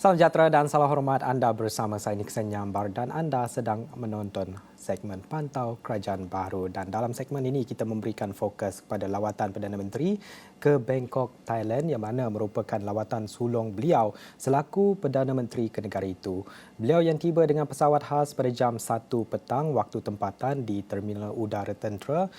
Salam sejahtera dan salam hormat anda bersama saya Nixon Nyambar dan anda sedang menonton segmen Pantau Kerajaan Baru. Dan dalam segmen ini kita memberikan fokus kepada lawatan Perdana Menteri ke Bangkok, Thailand yang mana merupakan lawatan sulung beliau selaku Perdana Menteri ke negara itu. Beliau yang tiba dengan pesawat khas pada jam 1 petang waktu tempatan di Terminal Udara Tentera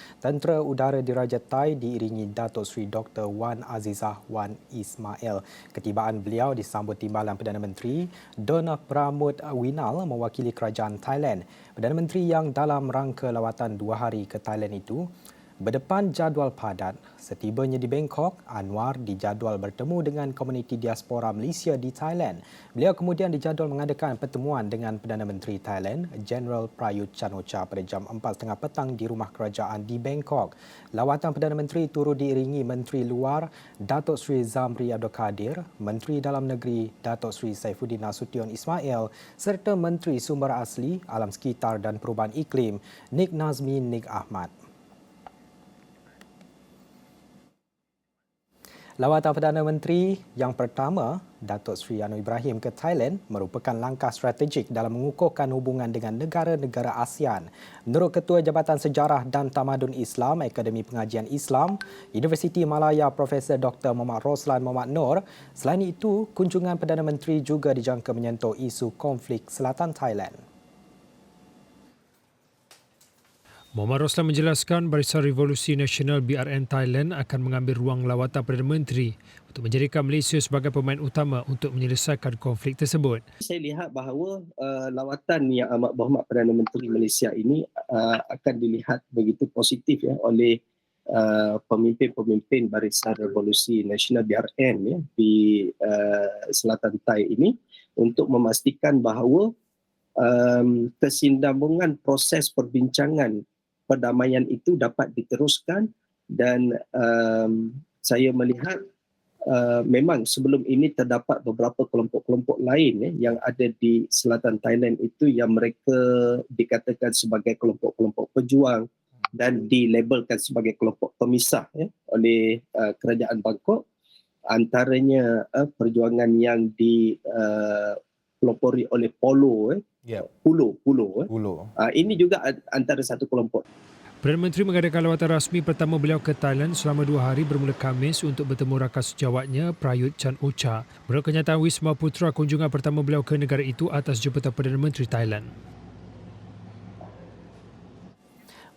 Udara Diraja Thai diiringi Datuk Seri Dr. Wan Azizah Wan Ismail. Ketibaan beliau disambut timbalan Perdana Menteri Don Pramudwinal mewakili kerajaan Thailand. Perdana Menteri yang dalam rangka lawatan 2 hari ke Thailand itu berdepan jadual padat. Setibanya di Bangkok, Anwar dijadual bertemu dengan komuniti diaspora Malaysia di Thailand. Beliau kemudian dijadual mengadakan pertemuan dengan Perdana Menteri Thailand, Jeneral Prayut Chan-o-cha pada jam 4.30 petang di rumah kerajaan di Bangkok. Lawatan Perdana Menteri turut diiringi Menteri Luar Datuk Seri Zamri Abdul Kadir, Menteri Dalam Negeri Datuk Seri Saifuddin Nasution Ismail serta Menteri Sumber Asli, Alam Sekitar dan Perubahan Iklim Nik Nazmi Nik Ahmad. Lawatan Perdana Menteri yang pertama, Datuk Seri Anwar Ibrahim ke Thailand merupakan langkah strategik dalam mengukuhkan hubungan dengan negara-negara ASEAN. Menurut Ketua Jabatan Sejarah dan Tamadun Islam Akademi Pengajian Islam, Universiti Malaya Profesor Dr. Muhammad Roslan Muhammad Noor, selain itu, kunjungan Perdana Menteri juga dijangka menyentuh isu konflik selatan Thailand. Muhammad Roslan menjelaskan Barisan Revolusi Nasional BRN Thailand akan mengambil ruang lawatan Perdana Menteri untuk menjadikan Malaysia sebagai pemain utama untuk menyelesaikan konflik tersebut. Saya lihat bahawa lawatan yang amat berhormat Perdana Menteri Malaysia ini akan dilihat begitu positif ya oleh pemimpin-pemimpin Barisan Revolusi Nasional BRN ya di Selatan Thai ini untuk memastikan bahawa kesinambungan proses perbincangan perdamaian itu dapat diteruskan dan saya melihat memang sebelum ini terdapat beberapa kelompok-kelompok lain yang ada di selatan Thailand itu yang mereka dikatakan sebagai kelompok-kelompok pejuang dan dilabelkan sebagai kelompok pemisah oleh kerajaan Bangkok, antaranya perjuangan yang dipelopori oleh Polo. Pulo. Ini juga antara satu kelompok. Perdana Menteri mengadakan lawatan rasmi pertama beliau ke Thailand selama 2 hari bermula Khamis untuk bertemu rakan sejawatnya Prayut Chan-o-cha. Menurut kenyataan Wisma Putra, kunjungan pertama beliau ke negara itu atas jemputan Perdana Menteri Thailand.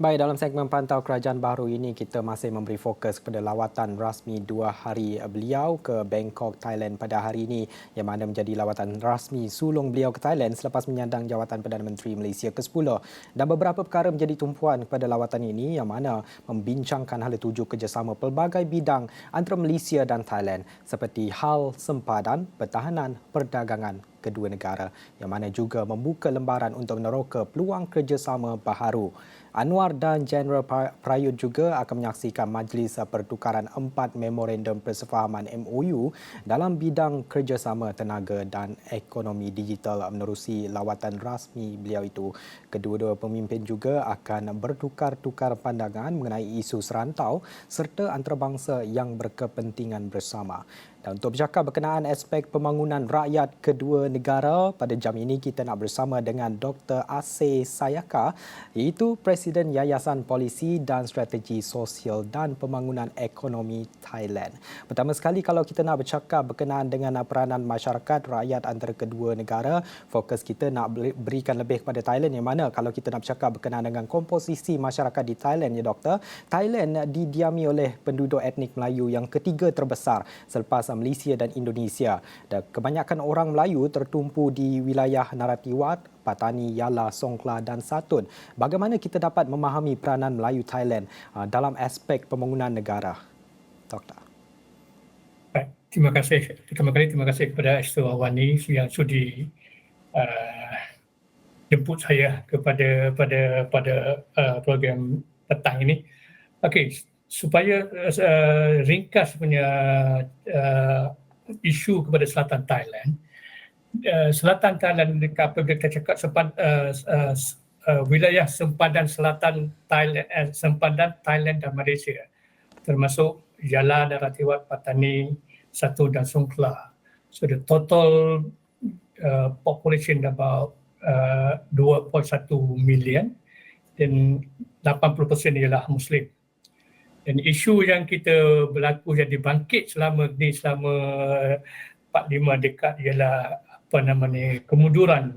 Baik, dalam segmen Pantau Kerajaan Baru ini kita masih memberi fokus kepada lawatan rasmi 2 hari beliau ke Bangkok, Thailand pada hari ini yang mana menjadi lawatan rasmi sulung beliau ke Thailand selepas menyandang jawatan Perdana Menteri Malaysia ke-10. Dan beberapa perkara menjadi tumpuan kepada lawatan ini yang mana membincangkan hala tuju kerjasama pelbagai bidang antara Malaysia dan Thailand seperti hal sempadan, pertahanan, perdagangan kedua negara yang mana juga membuka lembaran untuk meneroka peluang kerjasama baharu. Anwar dan Jeneral Prayut juga akan menyaksikan majlis pertukaran 4 memorandum persefahaman MOU dalam bidang kerjasama tenaga dan ekonomi digital menerusi lawatan rasmi beliau itu. Kedua-dua pemimpin juga akan bertukar-tukar pandangan mengenai isu serantau serta antarabangsa yang berkepentingan bersama. Dan untuk bercakap berkenaan aspek pembangunan rakyat kedua negara, pada jam ini kita nak bersama dengan Dr. Asay Sayaka, iaitu Presiden Yayasan Polisi dan Strategi Sosial dan Pembangunan Ekonomi Thailand. Pertama sekali, kalau kita nak bercakap berkenaan dengan peranan masyarakat rakyat antara kedua negara, fokus kita nak berikan lebih kepada Thailand yang mana kalau kita nak bercakap berkenaan dengan komposisi masyarakat di Thailand, ya Doktor, Thailand didiami oleh penduduk etnik Melayu yang ketiga terbesar selepas Malaysia dan Indonesia. Dan kebanyakan orang Melayu tertumpu di wilayah Narathiwat, Patani, Yala, Songkhla dan Satun. Bagaimana kita dapat memahami peranan Melayu Thailand dalam aspek pembangunan negara? Doktor. Baik, terima kasih. Terima kasih kepada Astor Awani yang sudi jemput saya kepada program petang ini. Okey, supaya ringkas punya isu kepada selatan Thailand. Selatan Thailand, apabila kita cakap wilayah sempadan selatan Thailand, sempadan Thailand dan Malaysia, termasuk Yala, Narathiwat, Patani, Satun dan Songkhla. So the total population about 2.1 million dan 80% ialah Muslim. Dan isu yang kita berlaku yang dibangkit selama 4-5 dekad ialah kemunduran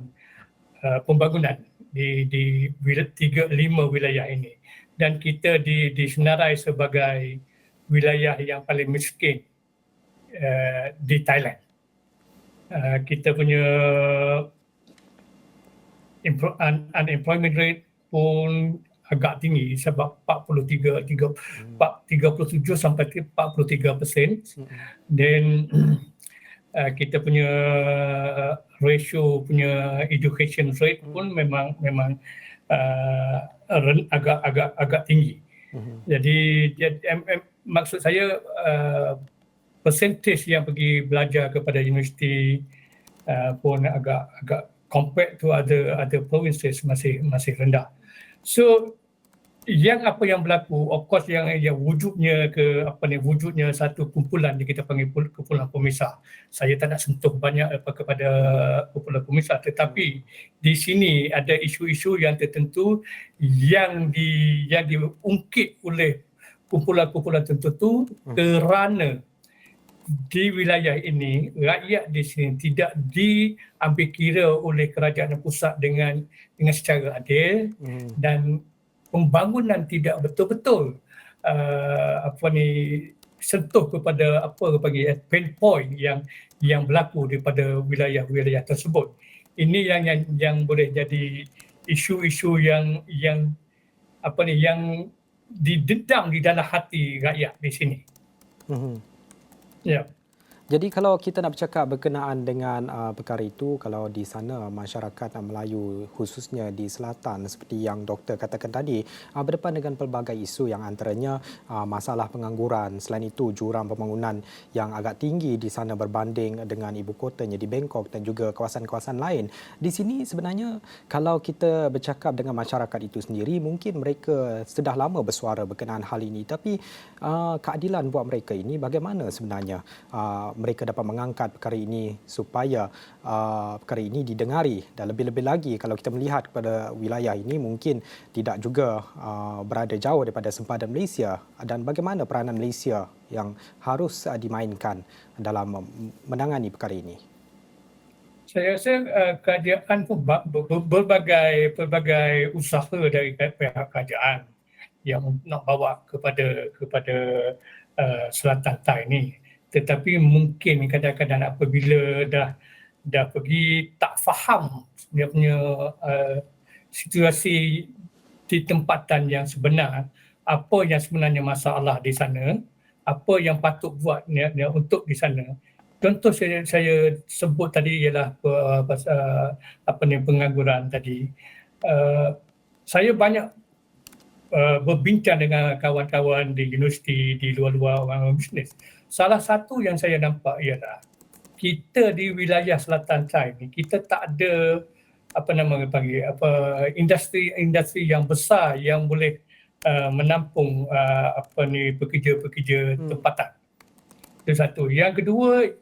pembangunan di 3-5 wilayah ini, dan kita disenarai sebagai wilayah yang paling miskin di Thailand. Kita punya unemployment rate pun agak tinggi sebab 37 sampai 43%. Dan kita punya ratio punya education rate pun memang agak tinggi. Jadi maksud saya percentage yang pergi belajar kepada universiti pun agak compared to other provinces masih rendah. So apa yang berlaku, of course yang wujudnya wujudnya satu kumpulan yang kita panggil kumpulan pemisah. Saya tak nak sentuh banyak kepada kumpulan pemisah, tetapi di sini ada isu-isu yang tertentu yang diungkit oleh kumpulan-kumpulan tertentu kerana di wilayah ini rakyat di sini tidak diambil kira oleh kerajaan pusat dengan secara adil, dan pembangunan tidak betul-betul sentuh kepada pain point yang berlaku daripada wilayah-wilayah tersebut. Ini yang boleh jadi isu-isu yang didedam di dalam hati rakyat di sini. Ya. Jadi kalau kita nak bercakap berkenaan dengan perkara itu, kalau di sana masyarakat Melayu khususnya di selatan seperti yang doktor katakan tadi, berdepan dengan pelbagai isu yang antaranya masalah pengangguran, selain itu jurang pembangunan yang agak tinggi di sana berbanding dengan ibu kotanya di Bangkok dan juga kawasan-kawasan lain. Di sini sebenarnya kalau kita bercakap dengan masyarakat itu sendiri, mungkin mereka sudah lama bersuara berkenaan hal ini, tapi keadilan buat mereka ini bagaimana sebenarnya mereka dapat mengangkat perkara ini supaya perkara ini didengari, dan lebih-lebih lagi kalau kita melihat kepada wilayah ini mungkin tidak juga berada jauh daripada sempadan Malaysia, dan bagaimana peranan Malaysia yang harus dimainkan dalam menangani perkara ini. Saya rasa kerajaan pun berbagai usaha dari pihak kerajaan yang nak bawa kepada Selatan Thai ini. Tetapi mungkin kadang-kadang apabila dah pergi tak faham dia punya situasi di tempatan yang sebenar, apa yang sebenarnya masalah di sana, apa yang patut buat untuk di sana. Contoh saya sebut tadi ialah pengangguran tadi. Saya banyak berbincang dengan kawan-kawan di universiti, di luar-luar orang bisnes. Salah satu yang saya nampak ialah kita di wilayah Selatan Thai ni, kita tak ada industri yang besar yang boleh menampung pekerja-pekerja tempatan. Itu satu. Yang kedua,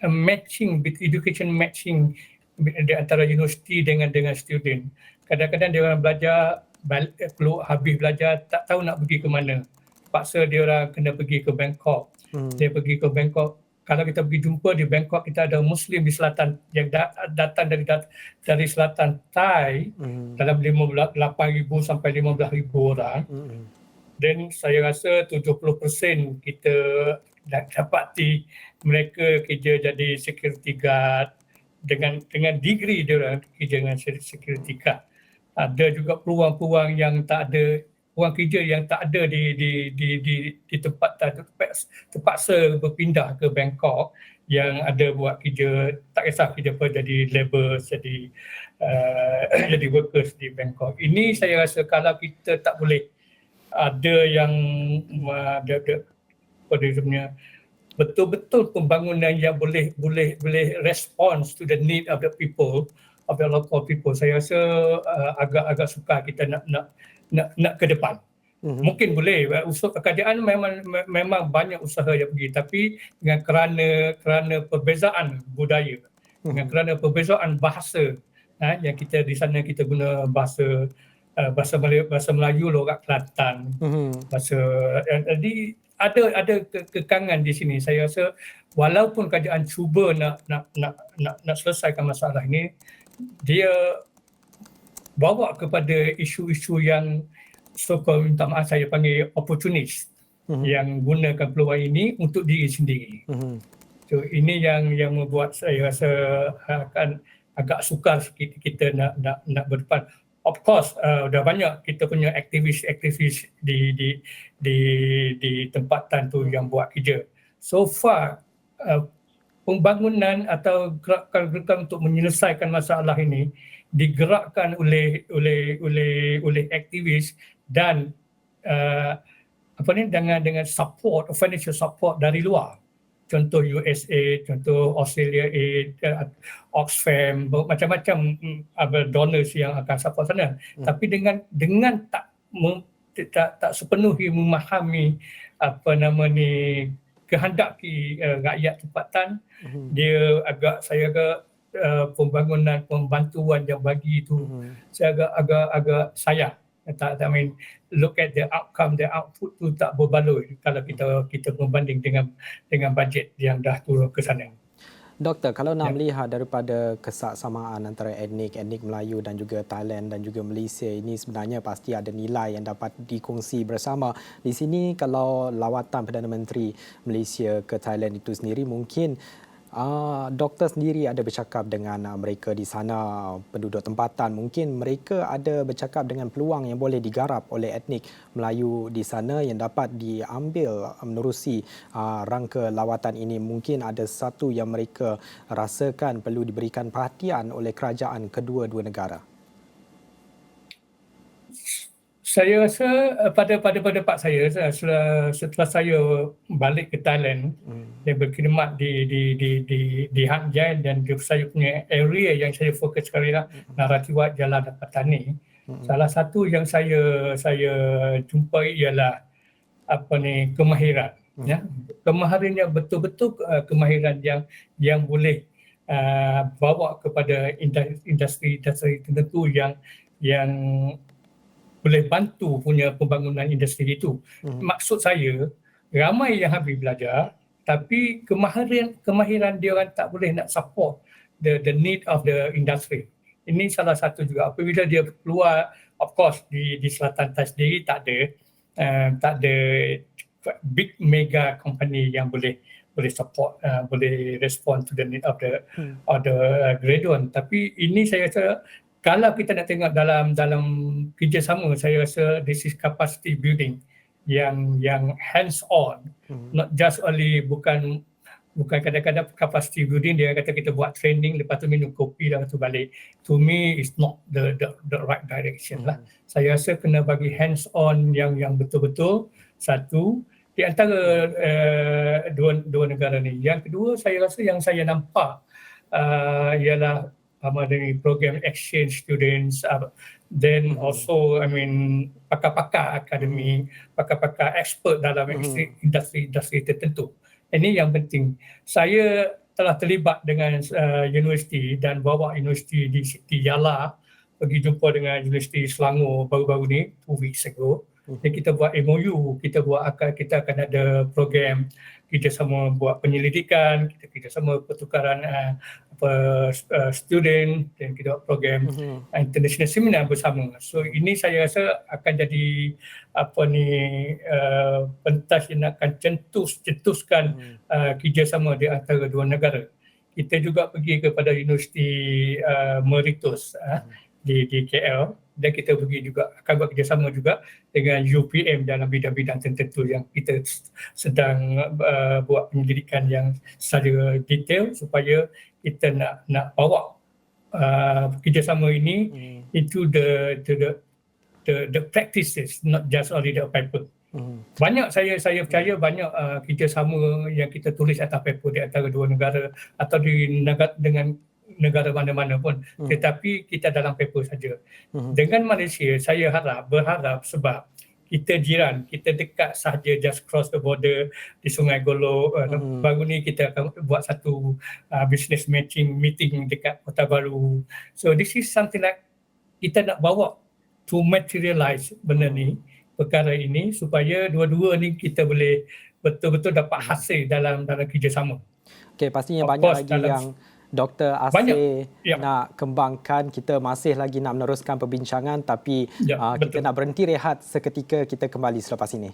education matching di antara universiti dengan student. Kadang-kadang dia orang belajar, keluar habis belajar tak tahu nak pergi ke mana. Paksa dia orang kena pergi ke Bangkok. Dia pergi ke Bangkok. Kalau kita pergi jumpa di Bangkok, kita ada Muslim di selatan yang datang dari selatan Thai dalam 8,000 sampai 15,000 orang. Dan saya rasa 70% kita dapati mereka kerja jadi security guard dengan degree dia orang kerja dengan security guard. Ada juga peluang-peluang yang tak ada, peluang kerja yang tak ada di tempat terpaksa berpindah ke Bangkok, yang ada buat kerja, tak kisah kerja apa, jadi labor, jadi workers di Bangkok. Ini saya rasa kalau kita tak boleh ada yang betul-betul pembangunan yang boleh respons to the need of the people, of the local people, saya rasa agak sukar kita nak ke depan. Mungkin boleh, usaha kerajaan memang banyak usaha yang pergi, tapi dengan kerana perbezaan budaya, kerana perbezaan bahasa. Yang kita di sana kita guna bahasa Melayu, logat Kelantan, bahasa jadi ada kekangan di sini. Saya rasa walaupun kerajaan cuba nak selesaikan masalah ini, dia bawa kepada isu-isu yang so-called, minta maaf saya panggil opportunis, yang gunakan peluang ini untuk diri sendiri. So ini yang membuat saya rasa akan agak sukar sikit kita nak berdepan. Of course, dah banyak kita punya aktivis di tempatan tu yang buat kerja. So far, pembangunan atau gerakan untuk menyelesaikan masalah ini digerakkan oleh aktivis dan dengan support, financial support dari luar. Contoh USA, contoh Australia Aid, Oxfam, macam-macam donors yang akan support sana. Tapi dengan tak sepenuhnya memahami kehendaki rakyat tempatan, dia saya agak pembantuan yang bagi itu saya agak sayang. I mean, look at the outcome, the output tu tak berbaloi kalau kita membanding dengan bajet yang dah turun ke sana. Doktor, kalau nak melihat daripada kesaksamaan antara etnik Melayu dan juga Thailand dan juga Malaysia ini, sebenarnya pasti ada nilai yang dapat dikongsi bersama. Di sini kalau lawatan Perdana Menteri Malaysia ke Thailand itu sendiri, mungkin doktor sendiri ada bercakap dengan mereka di sana, penduduk tempatan. Mungkin mereka ada bercakap dengan peluang yang boleh digarap oleh etnik Melayu di sana yang dapat diambil menerusi rangka lawatan ini. Mungkin ada satu yang mereka rasakan perlu diberikan perhatian oleh kerajaan kedua-dua negara. Saya rasa pada pendapat saya, setelah saya balik ke Thailand dan berkhidmat di Hang Jean dan saya punya area yang saya fokus sekali lah, Narathiwat, Jalan dan Petani. Salah satu yang saya jumpai ialah kemahiran. Kemahiran yang betul-betul kemahiran yang boleh bawa kepada industri tertentu yang boleh bantu punya pembangunan industri itu. Maksud saya, ramai yang habis belajar, tapi kemahiran dia orang tak boleh nak support the need of the industry. Ini salah satu juga. Apabila dia keluar, of course di Selatan Thai sendiri tak ada big mega company yang boleh support, boleh respond to the need of the graduate. Tapi ini saya rasa, kalau kita nak tengok dalam kerjasama, saya rasa this is capacity building yang hands on, not just only bukan kadang-kadang capacity building dia kata kita buat training lepas tu minum kopi lepas tu balik. To me is not the right direction lah. Saya rasa kena bagi hands on yang betul-betul satu di antara dua negara ni. Yang kedua, saya rasa yang saya nampak ialah dari program exchange students, then also pakar-pakar akademi, pakar-pakar expert dalam industri tertentu. Ini yang penting. Saya telah terlibat dengan universiti dan bawa universiti di Siti Yala pergi jumpa dengan Universiti Selangor baru-baru ni 2 weeks ago. Dan kita buat MOU, kita akan ada program kerjasama buat penyelidikan, kita kerjasama pertukaran student, dan kita buat program international seminar bersama. So ini saya rasa akan jadi pentas yang akan cetuskan kerjasama di antara dua negara. Kita juga pergi kepada Universiti Meritus di KL, dan kita pergi juga akan buat kerjasama juga dengan UPM dalam bidang-bidang tertentu yang kita sedang buat penyelidikan yang secara detail supaya kita nak bawa kerjasama ini into the practices, not just only the paper. Banyak saya percaya banyak kerjasama yang kita tulis atas paper di antara dua negara atau dengan negara mana-mana pun, tetapi kita dalam paper saja. Dengan Malaysia, saya berharap sebab kita jiran, kita dekat sahaja, just cross the border di Sungai Golok. Baru ni kita akan buat satu business matching meeting dekat Kota Baru. So this is something like kita nak bawa to materialize benda ni, perkara ini, supaya dua-dua ni kita boleh betul-betul dapat hasil dalam kerjasama. Okey, pastinya Of banyak course, lagi yang Dr. Asir ya. nak kembangkan. Kita masih lagi nak meneruskan perbincangan, tapi Ya, kita nak berhenti rehat seketika. Kita kembali selepas ini.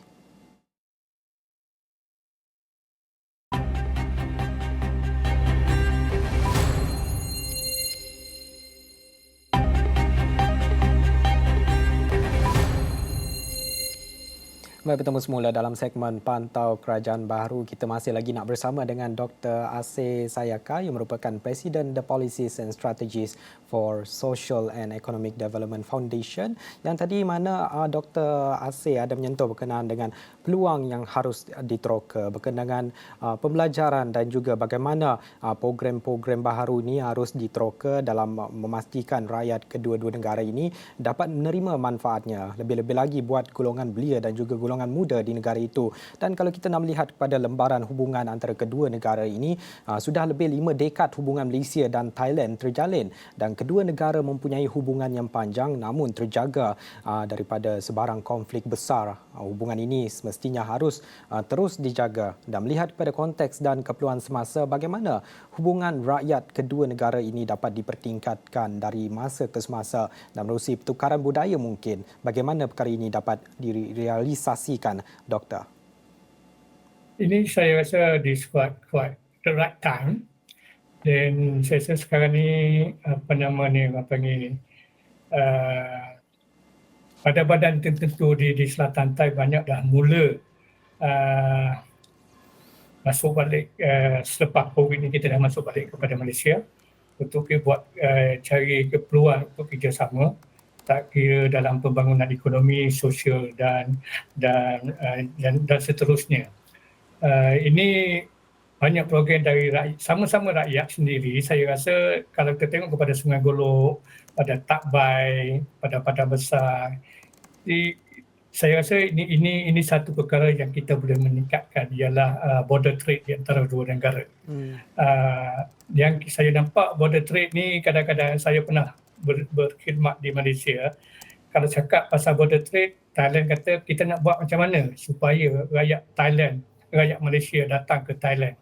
Baik, bertemu semula dalam segmen Pantau Kerajaan Baharu. Kita masih lagi nak bersama dengan Dr. Asir Sayaka yang merupakan Presiden The Policies and Strategies for Social and Economic Development Foundation. Yang tadi mana Dr. Asir ada menyentuh berkenaan dengan peluang yang harus diteroka, berkenaan dengan pembelajaran dan juga bagaimana program-program baharu ini harus diteroka dalam memastikan rakyat kedua-dua negara ini dapat menerima manfaatnya. Lebih-lebih lagi buat golongan belia dan juga golongan muda di negara itu. Dan kalau kita nak melihat kepada lembaran hubungan antara kedua negara ini, sudah lebih 5 dekad hubungan Malaysia dan Thailand terjalin, dan kedua negara mempunyai hubungan yang panjang namun terjaga daripada sebarang konflik besar. Hubungan ini semestinya harus terus dijaga. Dan melihat kepada konteks dan keperluan semasa, bagaimana hubungan rakyat kedua negara ini dapat dipertingkatkan dari masa ke semasa dan menerusi pertukaran budaya mungkin. Bagaimana perkara ini dapat direalisasikan, Doktor? Ini saya rasa this quite the right time. Dan saya rasa sekarang ni pada badan tertentu di Selatan Thai banyak dah mula masuk balik selepas COVID ni, kita dah masuk balik kepada Malaysia untuk buat cari keperluan untuk kerjasama, tak kira dalam pembangunan ekonomi, sosial dan seterusnya. Ini banyak program dari rakyat, sama-sama rakyat sendiri. Saya rasa kalau kita tengok kepada Sungai Golok, pada Takbai, pada Padang Besar, saya rasa ini satu perkara yang kita boleh meningkatkan, ialah border trade di antara dua negara. Yang saya nampak border trade ni, kadang-kadang saya pernah berkhidmat di Malaysia. Kalau cakap pasal border trade, Thailand kata kita nak buat macam mana supaya rakyat Malaysia datang ke Thailand.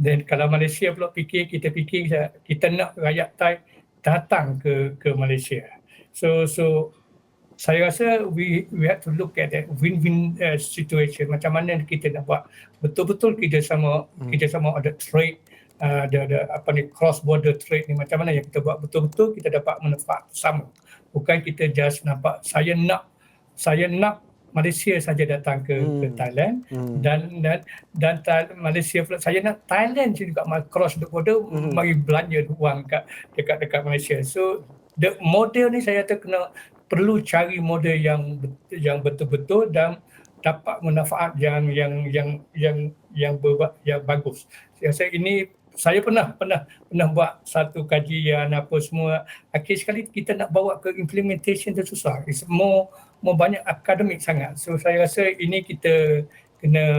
Dan kalau Malaysia pula kita fikir kita nak rakyat Thai datang ke Malaysia. So saya rasa we have to look at that win-win situation. Macam mana kita nak buat betul-betul kerjasama ada trade, cross border trade ni, macam mana yang kita buat betul-betul kita dapat manfaat bersama. Bukan kita just nampak saya nak Malaysia saja datang ke Thailand dan Malaysia pula saya nak Thailand juga cross the border mari belanja wang dekat Malaysia. So the model ni saya kata perlu cari model yang betul-betul dan dapat manfaat yang bagus. Saya rasa ini saya pernah buat satu kajian apa semua. Akhir sekali kita nak bawa ke implementation tu susah. It's more banyak akademik sangat. So saya rasa ini kita kena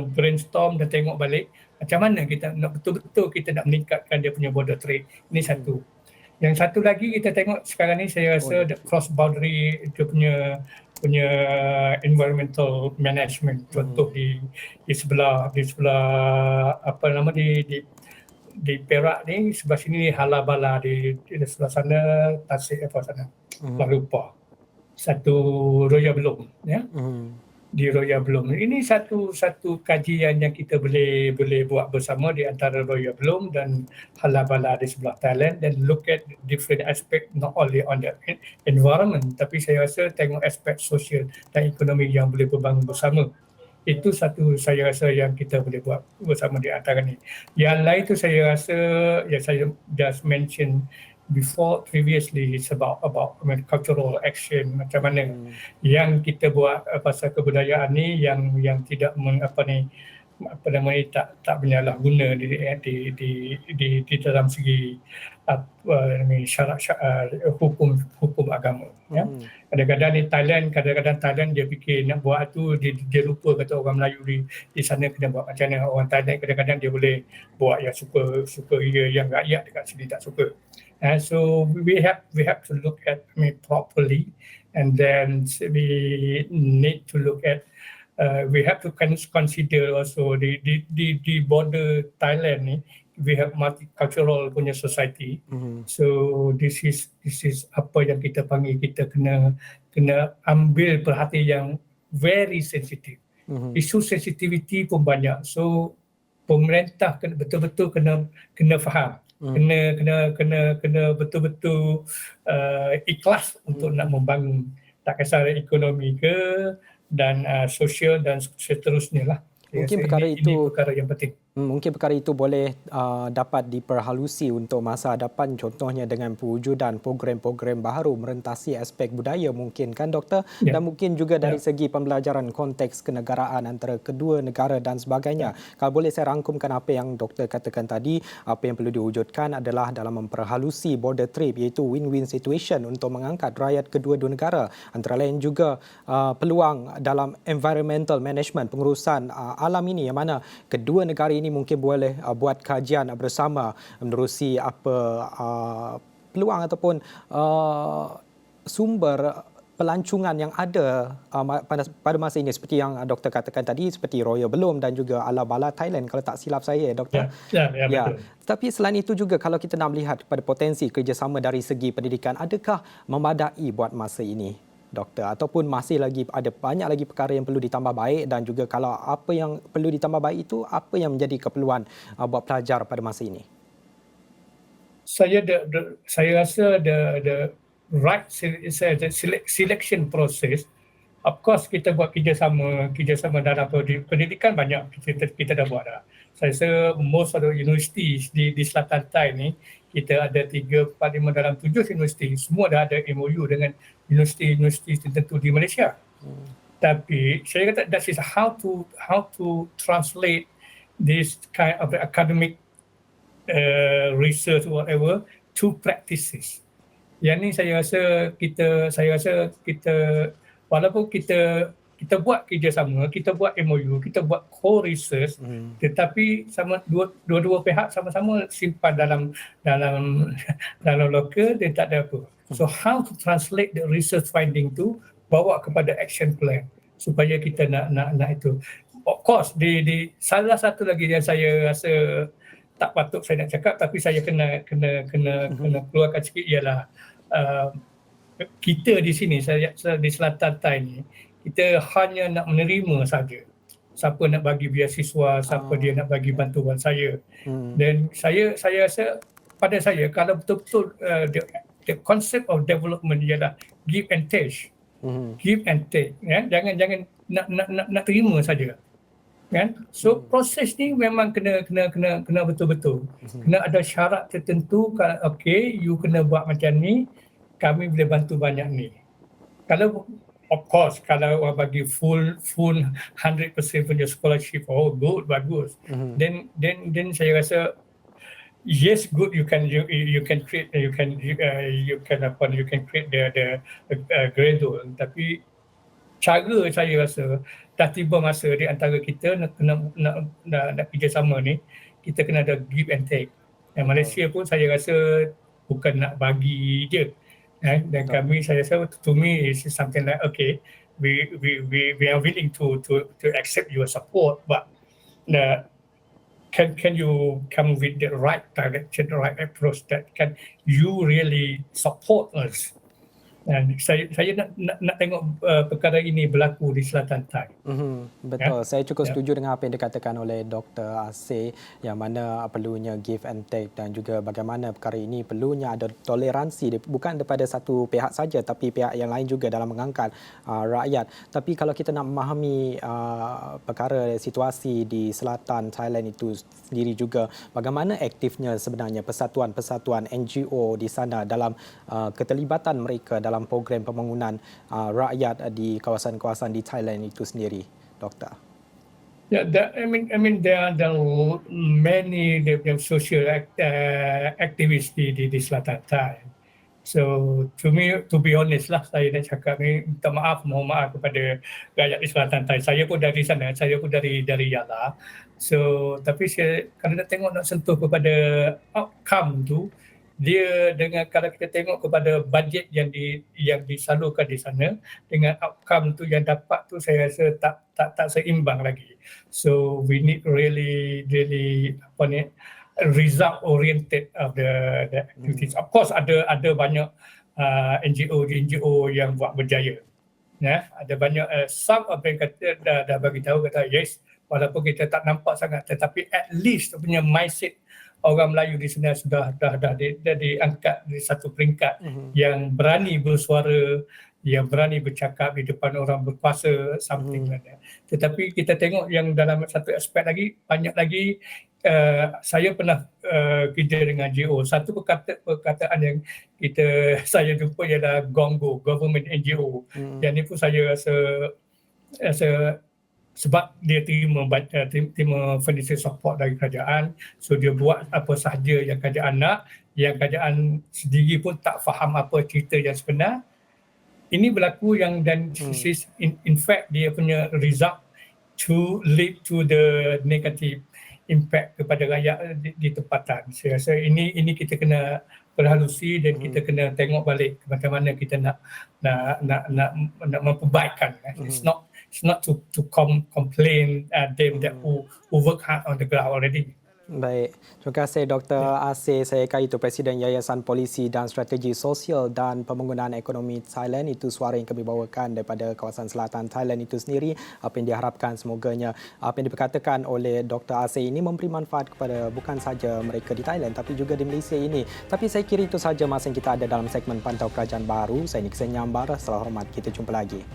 brainstorm dan tengok balik macam mana kita nak betul-betul kita nak meningkatkan dia punya border trade. Ini satu. Yang satu lagi kita tengok sekarang ni, saya rasa cross boundary dia punya environmental management. Contoh di sebelah di Perak ni, sebelah sini Halabala, di sebelah sana Tasik sana. Lupa. Satu Roya Belum, ya. Di Roya Belum. Ini satu kajian yang kita boleh buat bersama di antara Roya Belum dan Halabala di sebelah Thailand, dan look at different aspect, not only on the environment, tapi saya rasa tengok aspek sosial dan ekonomi yang boleh berbangun bersama. Itu satu saya rasa yang kita boleh buat bersama di antara ni. Yang lain tu saya rasa yang saya just mention previously, it's about cultural action, macam mana yang kita buat pasal kebudayaan ni yang tidak apa namanya tak bernyala guna di dalam segi syarat hukum agama. Ya. Kadang-kadang Thailand dia fikir nak buat tu dia lupa kata orang Melayu di sana kena buat macam mana. Orang Thailand kadang-kadang dia boleh buat yang suka yang rakyat dekat sini tak suka. So we have to look at properly, and then we need to look at we have to consider also di border Thailand ni we have multicultural punya society. So this is apa yang kita panggil, kita kena ambil perhatian yang very sensitive. Isu sensitivity pun banyak. So pemerintah betul-betul kena faham. Kena betul-betul ikhlas untuk nak membangun, tak kisah ekonomi ke dan sosial dan seterusnya lah. Mungkin ini perkara yang penting. Mungkin perkara itu boleh dapat diperhalusi untuk masa hadapan, contohnya dengan pewujudan program-program baru merentasi aspek budaya mungkin kan Doktor, dan mungkin juga dari segi pembelajaran konteks kenegaraan antara kedua negara dan sebagainya. Kalau boleh saya rangkumkan apa yang Doktor katakan tadi, apa yang perlu diwujudkan adalah dalam memperhalusi border trade, iaitu win-win situation untuk mengangkat rakyat kedua-dua negara, antara lain juga peluang dalam environmental management, pengurusan alam ini, yang mana kedua negara ini mungkin boleh buat kajian bersama menerusi apa peluang ataupun sumber pelancongan yang ada pada masa ini, seperti yang Doktor katakan tadi, seperti Royal Belum dan juga Ala Bala Thailand, kalau tak silap saya, Doktor. Betul. Tapi selain itu juga, kalau kita nak melihat pada potensi kerjasama dari segi pendidikan, adakah memadai buat masa ini, Doktor, ataupun masih lagi ada banyak lagi perkara yang perlu ditambah baik, dan juga kalau apa yang perlu ditambah baik itu, apa yang menjadi keperluan buat pelajar pada masa ini? Saya rasa the right selection process. Of course kita buat kerjasama dalam pendidikan banyak kita dah buat dah. Saya rasa most of the universities di Selatan Thai ni, kita ada 3, 4, 5 dalam 7 universiti, semua dah ada MOU dengan universiti tertentu di Malaysia. Tapi saya kata that is how to translate this kind of academic research whatever to practices. Yang ni saya rasa kita walaupun kita buat kerjasama, kita buat MOU, kita buat co-research, tetapi sama dua-dua pihak sama-sama simpan dalam local, dia tak ada apa. So how to translate the research finding tu bawa kepada action plan supaya kita nak itu. Of course di salah satu lagi yang saya rasa tak patut saya nak cakap, tapi saya kena keluarkan sikit, ialah kita di sini, saya di Selatan Thai ni, kita hanya nak menerima saja. Siapa nak bagi beasiswa, siapa dia nak bagi bantuan saya. Dan saya rasa pada saya, kalau betul-betul the concept of development ialah give and take. Give and take, ya. Jangan nak terima saja. Kan? So proses ni memang kena betul-betul. Kena ada syarat tertentu, kalau okey you kena buat macam ni, kami boleh bantu banyak ni. Kalau of course kalau orang bagi full 100% punya scholarship, oh good, bagus. Then saya rasa yes, good, you can create the gradual, tapi cara saya rasa dah tiba masa di antara kita nak kerjasama ni, kita kena ada give and take. Dan Malaysia pun saya rasa bukan nak bagi je. Dan kami, saya rasa to me is something like okay, we are willing to accept your support, but can you come with the right direction, the right approach that can you really support us. Dan saya nak tengok perkara ini berlaku di Selatan Thai. Betul. Saya cukup setuju dengan apa yang dikatakan oleh Dr. Asir, yang mana perlunya give and take, dan juga bagaimana perkara ini perlunya ada toleransi, bukan daripada satu pihak saja, tapi pihak yang lain juga dalam mengangkat rakyat. Tapi kalau kita nak memahami perkara situasi di Selatan Thailand itu sendiri juga, bagaimana aktifnya sebenarnya persatuan-persatuan NGO di sana dalam keterlibatan mereka dalam program pembangunan rakyat di kawasan-kawasan di Thailand itu sendiri, Doktor? Yeah, I mean, there are many social activists di Selatan Thai. So to me, to be honest lah, saya nak cakap ni, mohon maaf kepada rakyat di Selatan Thai. Saya pun dari sana, saya pun dari Yala. So tapi saya kalau nak tengok nak sentuh kepada outcome tu, dia dengan kalau kita tengok kepada bajet yang disalurkan di sana dengan outcome tu yang dapat tu, saya rasa tak seimbang lagi. So we need really result oriented of the activities. Of course ada banyak NGO yang buat berjaya. Ya, ada banyak some of them kata dah bagi tahu kata yes, walaupun kita tak nampak sangat, tetapi at least punya mindset orang Melayu di sana sudah diangkat di satu peringkat yang berani bersuara, yang berani bercakap di depan orang berkuasa, something like that. Tetapi kita tengok yang dalam satu aspek lagi, banyak lagi saya pernah kerja dengan NGO. Satu perkataan yang saya jumpa ialah GONGO, Government NGO. Yang ni pun saya rasa sebab dia terima financial support dari kerajaan, so dia buat apa sahaja yang kerajaan nak, yang kerajaan sendiri pun tak faham apa cerita yang sebenar. Ini berlaku yang dan in fact dia punya result to lead to the negative impact kepada rakyat di tempatan. Saya rasa ini kita kena berhalusi dan kita kena tengok balik macam mana kita nak memperbaikan. It's not to complain them that who work hard on the ground already. Baik, terima kasih Dr. Asir Sayekay, itu Presiden Yayasan Polisi dan Strategi Sosial dan Pembangunan Ekonomi Thailand. Itu suara yang kami bawakan daripada kawasan selatan Thailand itu sendiri. Apa yang diharapkan semoganya apa yang diperkatakan oleh Dr. Asir ini memberi manfaat kepada bukan saja mereka di Thailand tapi juga di Malaysia ini. Tapi saya kira itu saja masa yang kita ada dalam segmen Pantau Kerajaan Baru. Saya Nixon Nyambar, salam hormat, kita jumpa lagi.